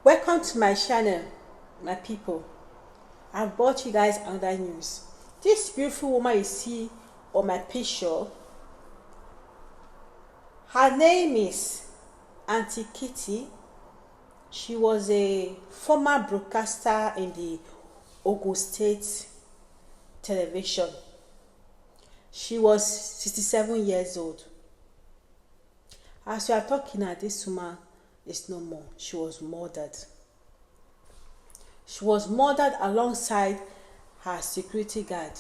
Welcome to my channel, my people. I've brought you guys another news. This beautiful woman you see on my picture, her name is Auntie Kitty. She was a former broadcaster in the Ogun State television. She was 67 years old. As we are talking now, this woman is no more. She was murdered. She was murdered alongside her security guard.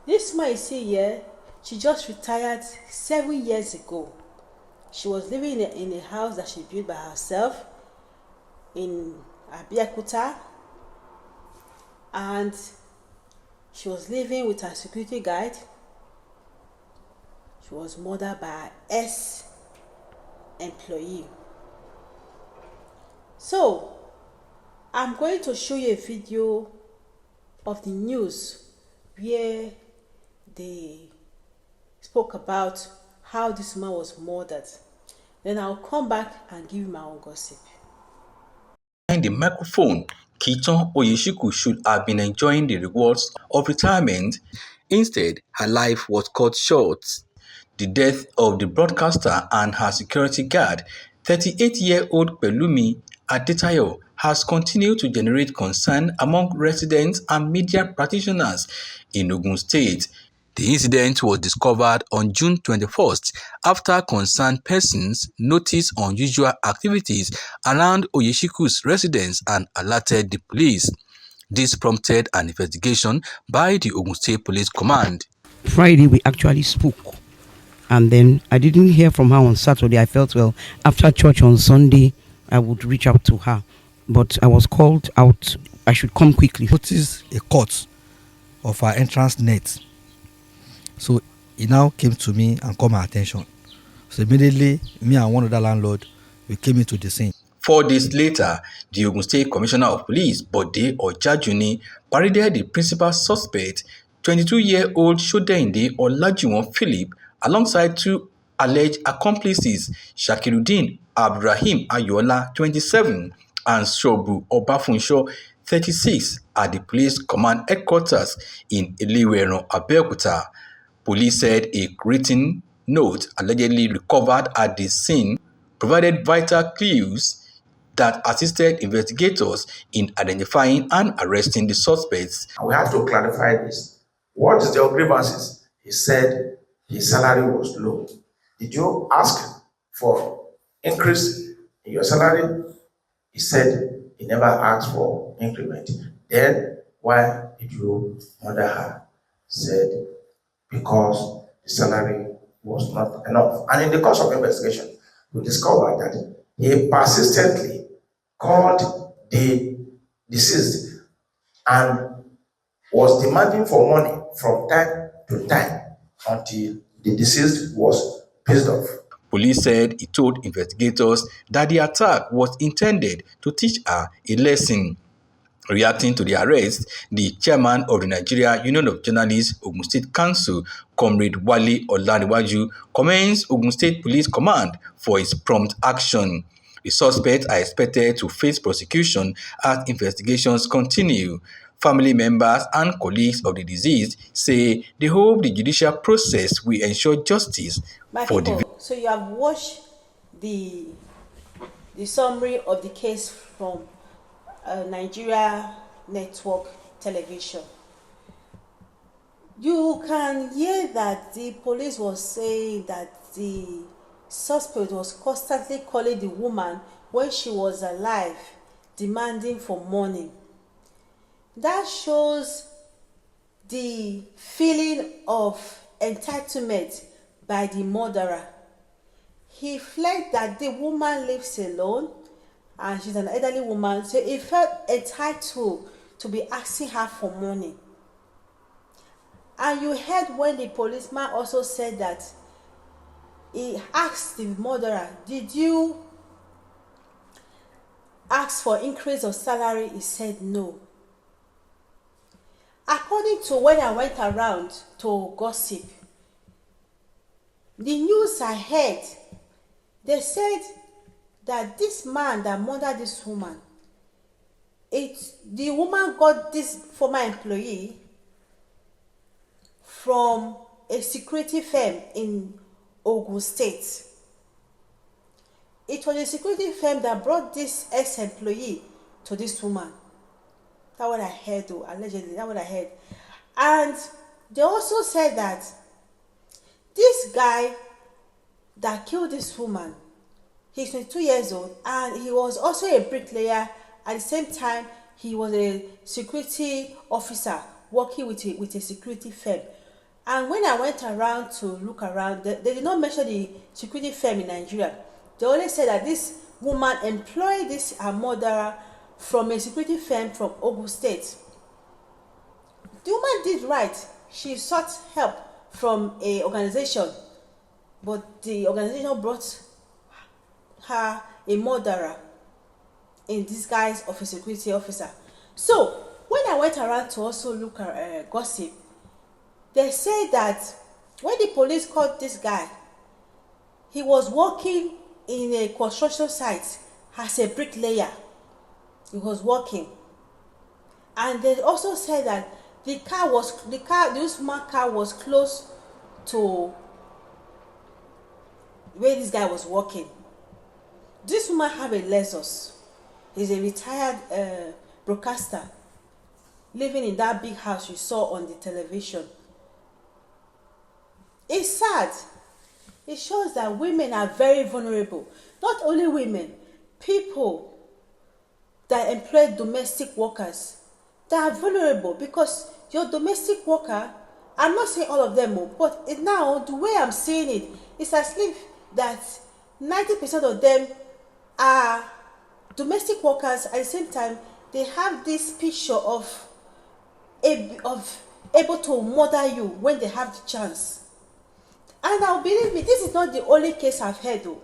This woman you see here, she just retired 7 years ago. She was living in a house that she built by herself in Abeokuta, and she was living with her security guard. She was murdered by her ex-employee. So, I'm going to show you a video of the news where they spoke about how this man was murdered. Then I'll come back and give you my own gossip. Behind the microphone, Kiton Oyeshiku should have been enjoying the rewards of retirement. Instead, her life was cut short. The death of the broadcaster and her security guard, 38-year-old Pelumi Adetayo, has continued to generate concern among residents and media practitioners in Ogun State. The incident was discovered on June 21st after concerned persons noticed unusual activities around Oyeshiku's residence and alerted the police. This prompted an investigation by the Ogun State Police Command. Friday, we actually spoke. And then I didn't hear from her on Saturday. I felt, well, after church on Sunday, I would reach out to her. But I was called out. I should come quickly. Noticed a cut of our entrance net. So it now came to me and caught my attention. So immediately, me and one other landlord, we came into the scene. 4 days later, the Ogun State Commissioner of Police, Bode Ojajuni, paraded the principal suspect, 22-year-old Sodende Olajuwon Philip, alongside 2 alleged accomplices, Shakiruddin Abdurrahim Ayola, 27, and Shobu Obafunsho, 36, at the police command headquarters in Iliweran, Abeokuta. Police said a written note allegedly recovered at the scene provided vital clues that assisted investigators in identifying and arresting the suspects. We have to clarify this. What is your grievances? He said his salary was low. Did you ask for increase in your salary? He said he never asked for increment. Then why did you murder her? He said because the salary was not enough. And in the course of investigation, we discovered that he persistently called the deceased and was demanding for money from time to time until the deceased was pissed off. Police said he told investigators that the attack was intended to teach her a lesson. Reacting to the arrest, the chairman of the Nigeria Union of Journalists Ogun State Council, Comrade Wale Olaniwaju, commends Ogun State Police Command for its prompt action. The suspects are expected to face prosecution as investigations continue. Family members and colleagues of the deceased say they hope the judicial process will ensure justice for the victims. So you have watched the summary of the case from Nigeria Network Television. You can hear that the police was saying that the suspect was constantly calling the woman when she was alive, demanding for money. That shows the feeling of entitlement by the murderer. He fled that the woman lives alone and she's an elderly woman, so he felt entitled to be asking her for money. And you heard when the policeman also said that he asked the murderer, did you ask for increase of salary? He said no. According to when I went around to gossip, the news I heard, they said that this man that murdered this woman, the woman got this former employee from a security firm in Ogun State. It was a security firm that brought this ex-employee to this woman. That's what I heard, though, allegedly. That's what I heard. And they also said that this guy that killed this woman, he's 22 years old, and he was also a bricklayer. At the same time, he was a security officer working with a security firm. And when I went around to look around, they did not mention the security firm in Nigeria. They only said that this woman employed this her murderer from a security firm from Ogun State. The woman did right. She sought help from a organization, but the organization brought her a murderer in disguise of a security officer. So when I went around to also look at gossip, they say that when the police caught this guy, he was working in a construction site as a bricklayer. He was working, and they also said that this man's car was close to where this guy was working. This woman have a Lexus. He's a retired broadcaster living in that big house you saw on the television. It's sad. It shows that women are very vulnerable. Not only women, people that employ domestic workers, they are vulnerable, because your domestic worker, I'm not saying all of them, but now the way I'm seeing it, it's as if that 90% of them are domestic workers. At the same time, they have this picture of able to murder you when they have the chance. And now, believe me, this is not the only case I've heard, though.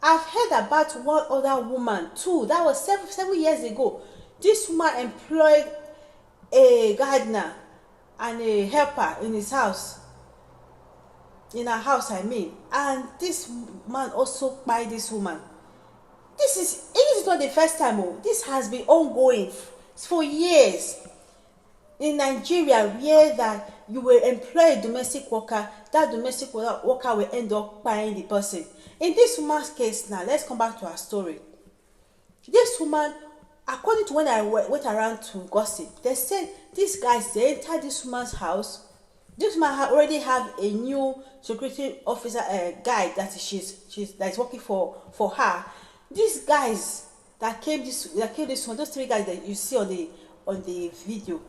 I've heard about one other woman too. That was seven years ago. This woman employed a gardener and a helper in his house. In her house, I mean. And this man also killed this woman. This is not the first time. This has been ongoing for years. In Nigeria, where that you will employ a domestic worker, that domestic worker will end up buying the person. In this woman's case now, let's come back to her story. This woman, according to when I went around to gossip, they said these guys, they entered this woman's house. This woman already have a new security officer guy that that is working for her. These guys that killed this one, those three guys that you see on the video,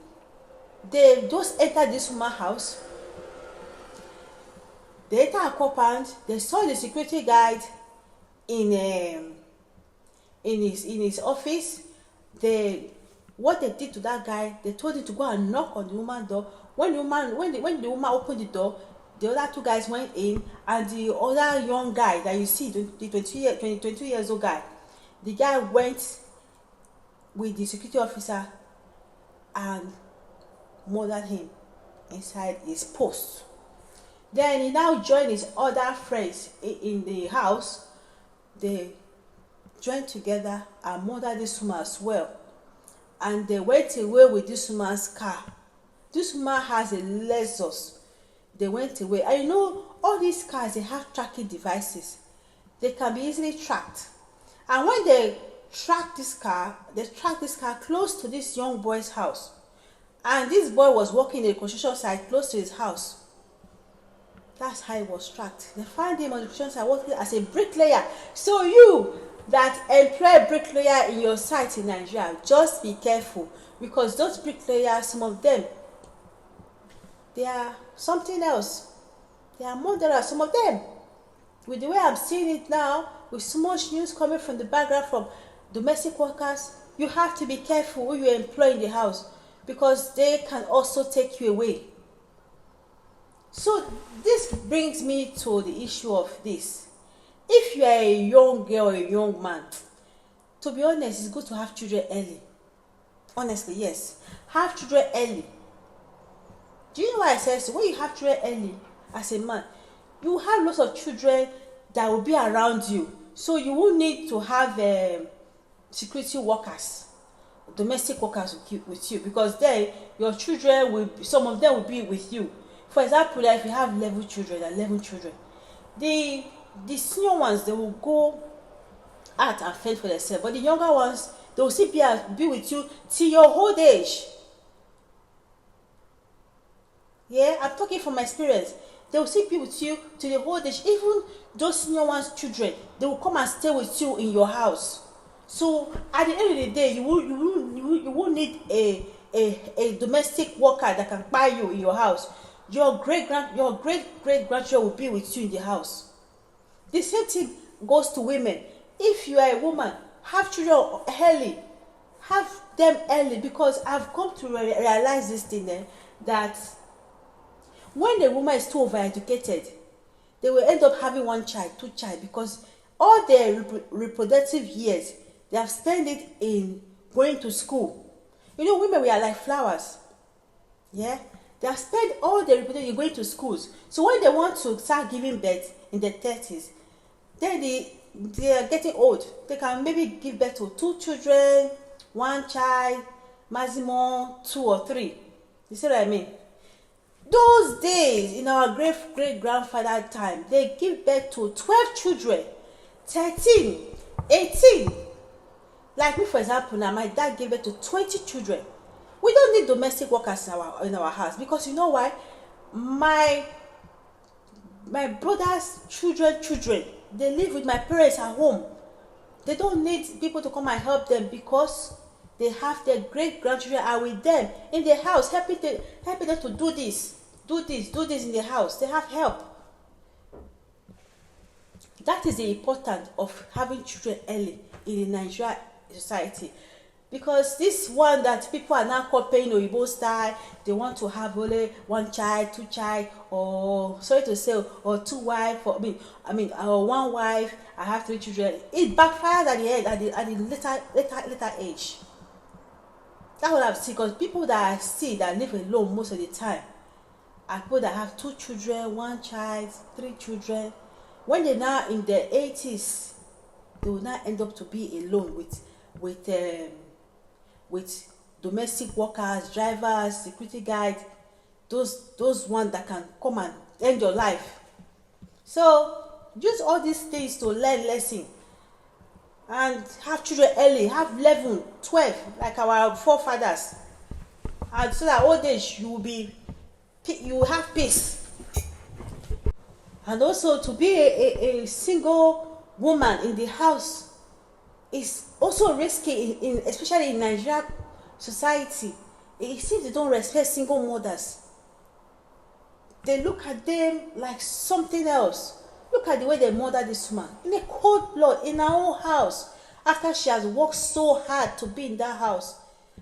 they just entered this woman's house. They entered her compound. They saw the security guard in his office. What they did to that guy, they told him to go and knock on the woman's door. When the woman opened the door, the other two guys went in, and the other young guy that you see, the 22 years old guy, the guy went with the security officer and murdered him inside his post. Then he now joined his other friends in the house. They joined together and murdered this woman as well. And they went away with this woman's car. This woman has a Lexus. They went away. And you know, all these cars, they have tracking devices. They can be easily tracked. And when they tracked this car close to this young boy's house. And this boy was working in a construction site close to his house. That's how he was tracked. They found him on the construction site working as a bricklayer. So you that employ a bricklayer in your site in Nigeria, just be careful, because those bricklayers, some of them, they are something else. They are murderers, some of them. With the way I'm seeing it now, with so much news coming from the background from domestic workers, you have to be careful who you employ in the house, because they can also take you away. So this brings me to the issue of this. If you are a young girl or a young man, to be honest, it's good to have children early. Honestly, yes. Have children early. Do you know why I say so? When you have children early as a man, you have lots of children that will be around you. So you will need to have security workers, domestic workers with you, because then your children will, some of them will be with you. For example, like if you have 11 children, the senior ones, they will go out and fend for themselves, but the younger ones, they will still be with you till your old age. Yeah, I'm talking from experience. They will still be with you till the old age. Even those senior ones children, they will come and stay with you in your house. So at the end of the day, you will need a domestic worker that can buy you in your house. Your great grandchildren will be with you in the house. The same thing goes to women. If you are a woman, have children early. Have them early, because I've come to realize this thing, that when the woman is too overeducated, they will end up having one child, two child, because all their reproductive years, they have spent it in going to school. You know, women, we are like flowers. Yeah, they have spent all their reproductive years going to schools. So when they want to start giving birth in their 30s, then they are getting old. They can maybe give birth to 2 children, 1 child, maximum 2 or 3. You see what I mean? Those days in our great grandfather time, they give birth to 12 children, 13, 18. Like me, for example, now my dad gave birth to 20 children. We don't need domestic workers in our house, because you know why? My brother's children, they live with my parents at home. They don't need people to come and help them, because they have their great grandchildren are with them in the house, helping them to do this in the house. They have help. That is the importance of having children early in the Nigerian society, because this one that people are now copying Oyibo style, they want to have only 1 child, 2 child, or sorry to say, or 2 wives, or or 1 wife. I have 3 children. It backfires at the end, at the later age. That's what I've seen, because people that I see that live alone most of the time are people that have 2 children, 1 child, 3 children. When they're now in their 80s, they will now end up to be alone with domestic workers, drivers, security guards, those ones that can come and end your life. So use all these things to learn lesson, and have children early, have 11, 12, like our forefathers, and so that old age you will have peace. And also, to be a single woman in the house is also risky, especially in Nigerian society. It seems they don't respect single mothers. They look at them like something else. Look at the way they mother this woman in a cold blood in her own house, after she has worked so hard to be in that house.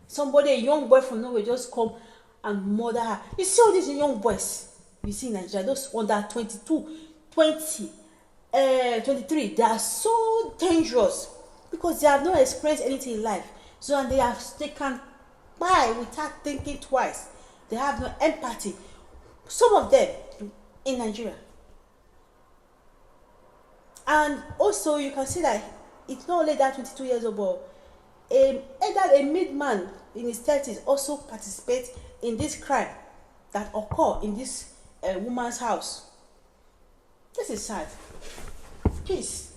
Somebody, a young boy from nowhere, just come and mother her. You see all these young boys you see in Nigeria, those under 22, 20, 23, they are so dangerous, because they have not experienced anything in life. So, and they can buy without thinking twice. They have no empathy. Some of them in Nigeria. And also, you can see that it's not only that 22 years old, but either a mid-man in his 30s also participates in this crime that occur in this woman's house. This is sad. Peace.